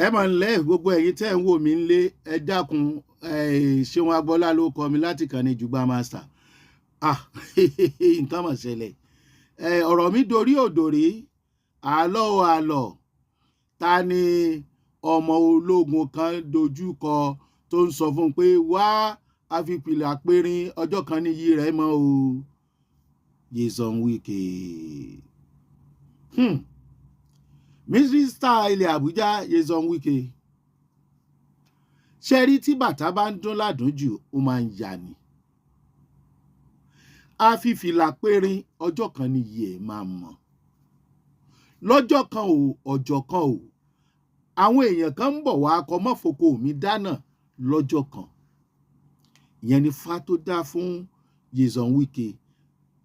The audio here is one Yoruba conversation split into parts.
ẹ máa ń lẹ́ gbogbo ẹ̀yin tẹ́ ń wò mí ńlé ẹ dákun Ṣeun Agbọ́lá ló kọ mi láti kàn ní Jùgbà Master. Nǹkan mà ṣẹlẹ̀ ọ̀rọ̀ mi dorí òdòrí àlọ́ ta ni ọmọ ológun kan dojú kọ tó ń sọ fún un pé wá àfipìlà périn ọjọ́ kan níyì rẹ̀ mọ́ o Nyesom Wike. Mínísítà ilẹ̀ Àbújá Nyesom Wike, ṣe rí tí bàtà bá ń dún ládùn jù ó máa ń yà ni. Àfipìlà périn ọjọ́ kan níyì ẹ̀ máa mọ̀, lọ́jọ́ kan ò ọjọ́ kan ò àwọn èèyàn kan ń bọ̀ wá akọ mọ́foko mi dáná lọ́jọ́ kan. Ìyẹn ni fá tó dá fún Nyesom Wike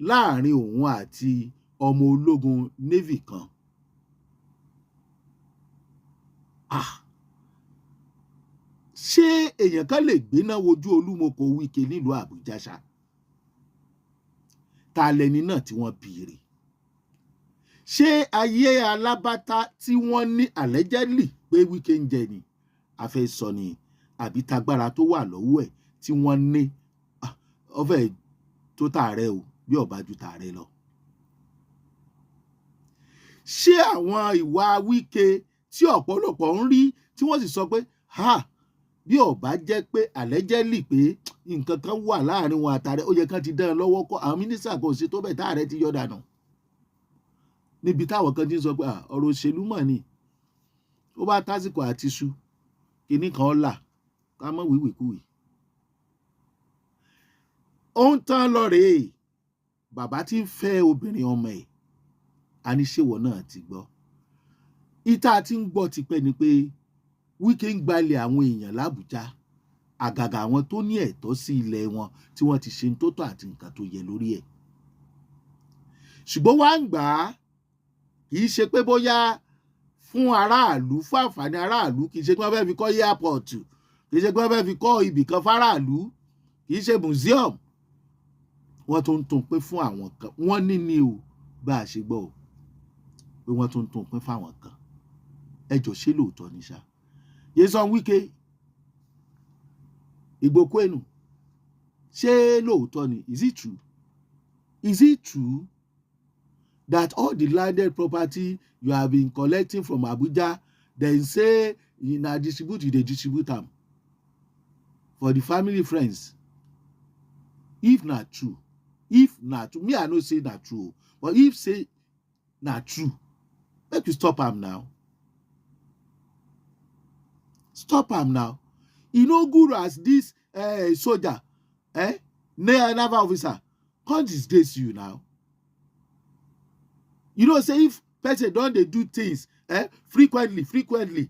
láàrin òun àti ọmọ ológun navy kan. Ṣé èèyàn kan lè gbéná wojú Olúmọkò Wike nílùú Àbújá ṣá? Ta lẹni náà tí wọ́n bìrì? Ṣé ayé alábátá tí wọ́n ní allegedly pé Wike ń jẹ ni a fẹ́ sọ ni, àbí tagbára tó wà lọ́wọ́ ẹ̀ tí wọ́n ní ọfẹ́ tó tààrẹ o bí ọba ju tààrẹ lọ? Ṣé àwọn ìwà Wike tí ọ̀pọ̀lọpọ̀ ń rí tí wọ́n sì sọ pé bí ọba jẹ́ pé allegedly pé nǹkan kan wà láàrin wọn àtàrẹ ó yẹ kán ti dán lọ́wọ́ kọ́ àwọn mínísítà kò sí tó bẹ̀ tààrẹ ti yọ dànù? Níbi táwọn kan ti ń sọ pé ọ̀rọ̀ òṣèlú mọ̀ ni, ó bá tásìkò àti ṣu kìíní kan là ká mọ́ wíwìkúwì. Ó ń tán lọ rèé, bàbá tí ń fẹ́ obìnrin ọmọ ẹ̀ aníṣèwọ̀ náà ti gbọ́. Ìta tí ń gbọ́ tipẹ́ ni pé Wike ń gbalẹ̀ àwọn èèyàn l'Àbújá, àgàgà àwọn tó ní ẹ̀tọ́ sí ilẹ̀ wọn tí wọ́n ti ṣe ń tó tọ́ àti nǹkan tó yẹ lórí ẹ̀. Ṣùgbọ́n wá ń gbà á kì í ṣe pé bóyá fún aráàlú, fún àǹfààní aráàlú, kì í ṣe pé wọ́n fẹ́ fi kọ́ airport, kì í ṣe pé wọ́n fẹ́ fi kọ́ ibì kan fáráàlú, kì í ṣe museum. Wọ́n tún ń tún pín fún àwọn kan, wọ́n ní ni o bá a ṣe gbọ́ o pé wọ́n tún ń tún pín fáwọn kan. Ẹjọ́ ṣé lóòótọ́ ni ṣá? Nyesom Wike Igbokwenu, ṣé lóòótọ́ ni? Is it true? Is it true that all the landed property you have been collecting from Abuja, then say na distribute, you dey distribute am for the family friends? If na true, me I know say na true, but if say na true, make you stop am now. Stop am now. E no good as this soldier, naval officer, come disgrace you now. You know, say if person don dey do things frequently,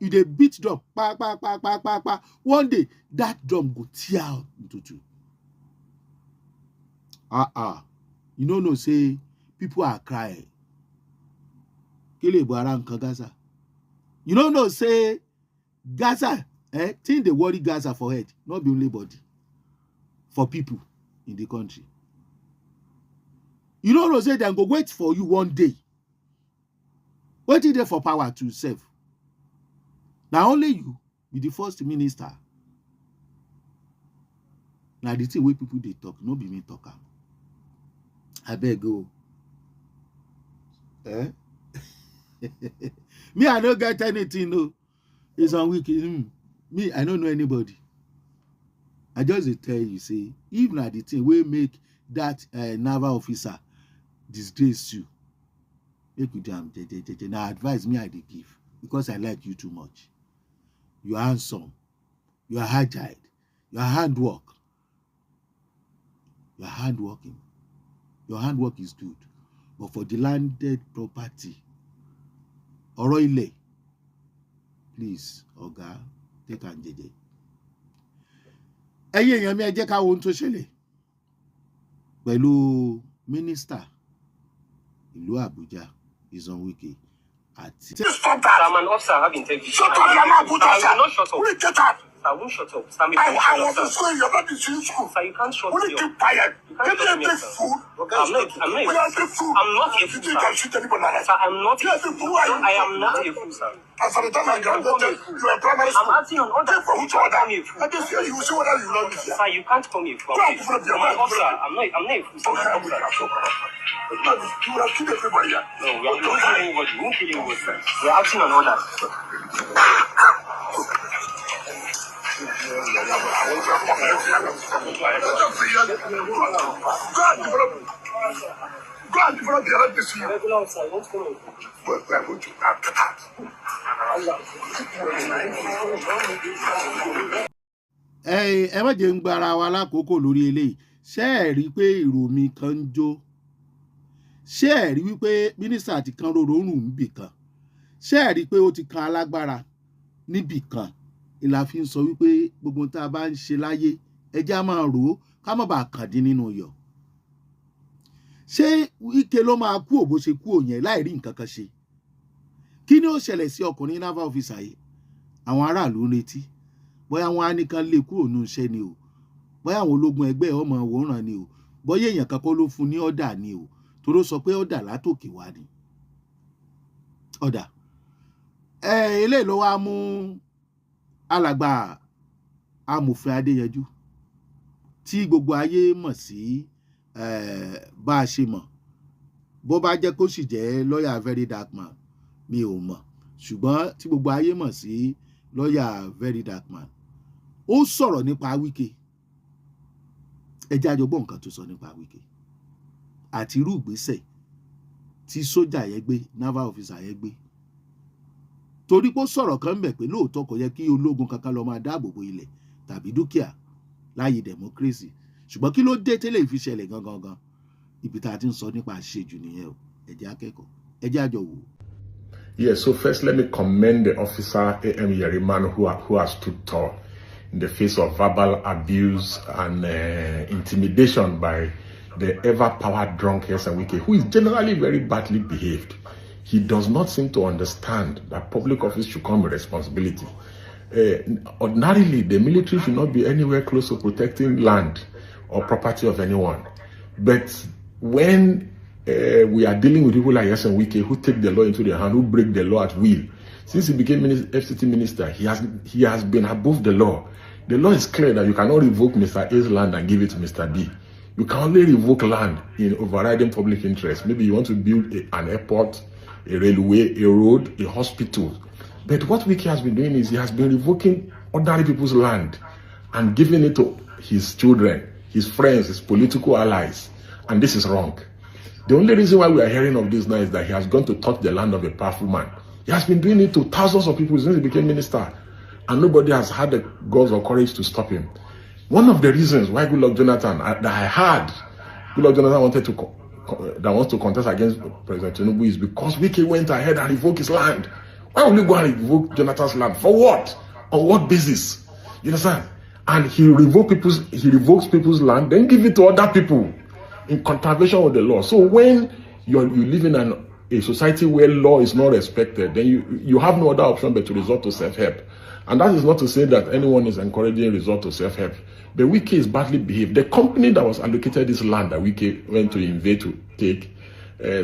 you dey beat drum, pa. One day, that drum go tear out into two. You no know, say people are crying. Kile Buhari nkan Gaza. You no know, say Gaza, thing dey worry Gaza for head, not be only body, for people in the country. You don't know, say dem go wait for you one day. Waiting there for power to serve. Now only you be the first minister. Now the thing wey people dey talk, no be me talk am. Abeg o. Me, I don't get anything, no. It's on Wiki. Me, I don't know anybody. I just tell you, say, if na the thing wey make that naval officer disgrace you, make you damn. Now advise me I dey give, because I like you too much. You are handsome, you are agile, you are handwork, you are hardworking. Your handwork is good, but for the landed property, ọ̀rọ̀ ilẹ̀, please, ọ̀gá, take am jẹ́jẹ́. Ẹ̀yin èèyàn mi, ẹ jẹ́ ká wo ohun tó ṣẹlẹ̀ pẹ̀lú mínísítà ìlú Àbújá Nyesom Wike àti. I'm an officer, I have integrity. Shut up, you're not good officer. I will not shut up. I won't shut up. Sir, I was in school. You're not in school. Sir, you can't shut Will you keep quiet? You can't shut me up, sir. I'm not a fool. I'm not a fool, sir. Sir, I'm not a fool. I am not a fool, sir. As for the time I graduated, you are primary school. I'm acting on order. For which order? I just hear you will see whether you love me. Sir, you can't call me a fool. I'm an officer. I'm not a fool, sir. You will have killed everybody here. No, we are not killing anybody. We won't kill anybody, sir. We are acting on order. Go and develop the other this year. Regular officer, I won't follow. Well, we are going to after that. Ẹ má jẹ́ ń gbára wa lákòókò lórí eléyìí. Ṣé ẹ rí pé ìró mi kan ń jó? Ṣé ẹ rí wípé mínísítà ti kan rorò rùn níbì kan? Ṣé ẹ rí pé ó ti kan alágbára níbì kan? Ìlà fi ń sọ wípé gbogbo tá a bá ń ṣe láyé ẹjẹ́ á máa rò ó ká má bàa kàn dín nínú iyọ̀. Ṣé Wike ló máa kú òbó ṣe kú òyìn láì rí nǹkan kan ṣe? Kí ni ó ṣẹlẹ̀ sí ọkùnrin naval officer yìí? Àwọn aráàlú ń retí. Bóyá wọn á nìkan lè kúrò nínú iṣẹ́ ni o. Bóyá àwọn ológun ẹgbẹ́ ọmọ òwòrán ni o. Bóyá èèyàn kan kọ́ ló fún ní ọ̀dà ni o. Toró sọ pé ọ̀dà látòkè wá ni. Ọ̀dà. Eléyìí ló wá mú alàgbà amòfin Adéyanjú tí gbogbo ayé mọ̀ sí bá a ṣe mọ̀. Bó bá jẹ́ kó sì jẹ́ lọ́yà very Darkman mi ò mọ̀, ṣùgbọ́n tí gbogbo ayé mọ̀ sí lọ́yà very Darkman. Ó sọ̀rọ̀ nípa Wike. Ẹ jẹ́ àjọgbọ́n nǹkan tó sọ nípa Wike àti irú ìgbésẹ̀ tí sójà yẹn gbé, naval officer yẹn gbé. Torí pé ó sọ̀rọ̀ kan mbẹ̀ pé lóòótọ́ kò yẹ kí ológun kankan lọ máa dáàbò bo ilẹ̀ tàbí dúkìá láyé democracy. Ṣùgbọ́n kí ló dé tẹ́lẹ̀ fi ṣẹlẹ̀ gangan? Ibi tá a ti ń sọ nípa àṣejù nìyẹn o. Ẹ jẹ́ akẹ́kọ̀ọ́. Ẹ jẹ́ àjọ wò. Yes, so first let me commend the officer A.M. Yerima who has stood tall in the face of verbal abuse and intimidation by the ever-power drunk Wike, who is generally very badly behaved. He does not seem to understand that public office should come with responsibility. Ordinarily, the military should not be anywhere close to protecting land or property of anyone. But when we are dealing with people like Wike who take the law into their hand, who break the law at will, since he became FCT minister, he has been above the law. The law is clear that you cannot revoke Mr. A's land and give it to Mr. B. You can only revoke land in overriding public interest. Maybe you want to build an airport, a railway, a road, a hospital. But what Wike has been doing is he has been revoking ordinary people's land and giving it to his children, his friends, his political allies. And this is wrong. The only reason why we are hearing of this now is that he has gone to touch the land of a powerful man. He has been doing it to thousands of people since he became minister. And nobody has had the guts or courage to stop him. One of the reasons why Goodluck Jonathan, that I heard Goodluck Jonathan wants to contest against President Tinubu is because Wike went ahead and revoked his land. Why would you go and revoke Jonathan's land? For what? On what basis? You understand? And he revokes people's land, then give it to other people in contravention with the law. So when you live in a society where law is not respected, then you have no other option but to resort to self-help. And that is not to say that anyone is encouraging resort to self-help. But Wike is badly behaved. The company that was allocated this land that Wike went to invade to take,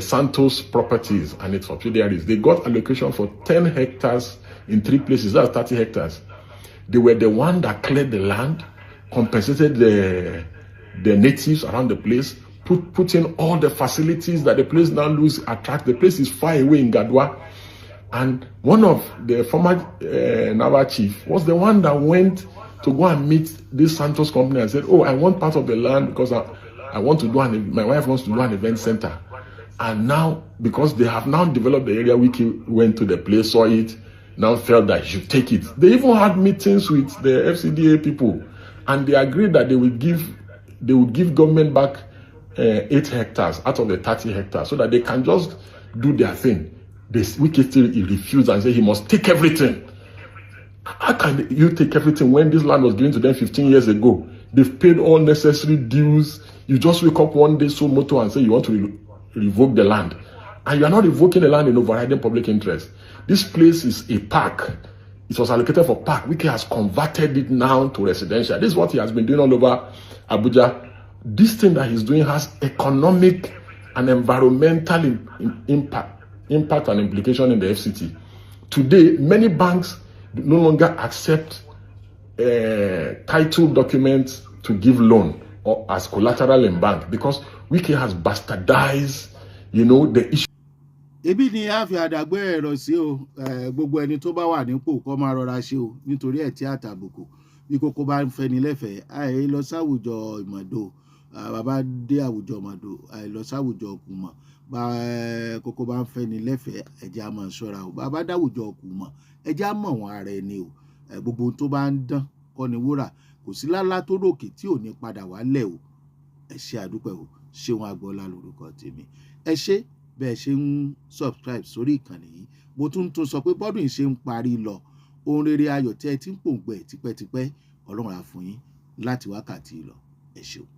Santos Properties and its subsidiaries, they got allocation for 10 hectares in 3 places. That's 30 hectares. They were the one that cleared the land, compensated the natives around the place, put in all the facilities that the place now attract. The place is far away in Gadwa. And one of the former naval chief was the one that went to go and meet this Santos company and said, oh, I want part of the land because I want to do my wife wants to do an event center. And now, because they have now developed the area, Wike went to the place, saw it, now felt that he should take it. They even had meetings with the FCDA people, and they agreed that they would give government back 8 hectares out of the 30 hectares so that they can just do their thing. Wike still refused and said he must take everything. How can you take everything when this land was given to them 15 years ago? They've paid all necessary dues. You just wake up one day so moto and say you want to revoke the land. And you are not revoking the land in overriding public interest. This place is a park. it was allocated for park. Wike has converted it now to residential. This is what he has been doing all over Abuja. This thing that he's doing has economic and environmental impact and implication in the FCT. Today, many banks no longer accept title documents to give loan or as collateral in bank because Wike has bastardized, the issue. Ebi ni a fi àdàgbé ẹ̀rọ sí o, gbogbo ẹni tó bá wà nípò kó máa rọra ṣe o nítorí ẹ̀ tí àtàbùkù bí kókó bá ń fẹni lẹ́fẹ̀ẹ́ àì lọ sáwùjọ ìmọ̀dó bàbá dé àwùjọ ìmọ̀dó àì lọ sáwùjọ ọkùnmọ̀ bá kókó bá ń fẹni lẹ́fẹ̀ẹ́ ẹ̀jẹ̀ á máa ṣọ́ra o bàbá dáwùjọ ọkùnmọ̀ ẹ̀jẹ̀ á mọ̀ wọn ara ẹni o gbogbo tó bá ń dán kọ́ ni wúrà kò sí lálá tó ròkè tí ò ní padà wálẹ̀ o ẹ ṣé àdúpẹ́ o Ṣeun Agboola lórúkọ tèmi ẹ ṣé bẹ́ẹ̀ ṣe ń subscribe sórí ìkànnì yìí mo tún sọ pé bọ́dún ṣe ń parí lọ ohun rere ayọ̀ tí ẹ ti ń pòǹgbẹ tipẹ́tipẹ́ Ọlọ́run á fún yín láti wákàtí lọ ẹ ṣeun.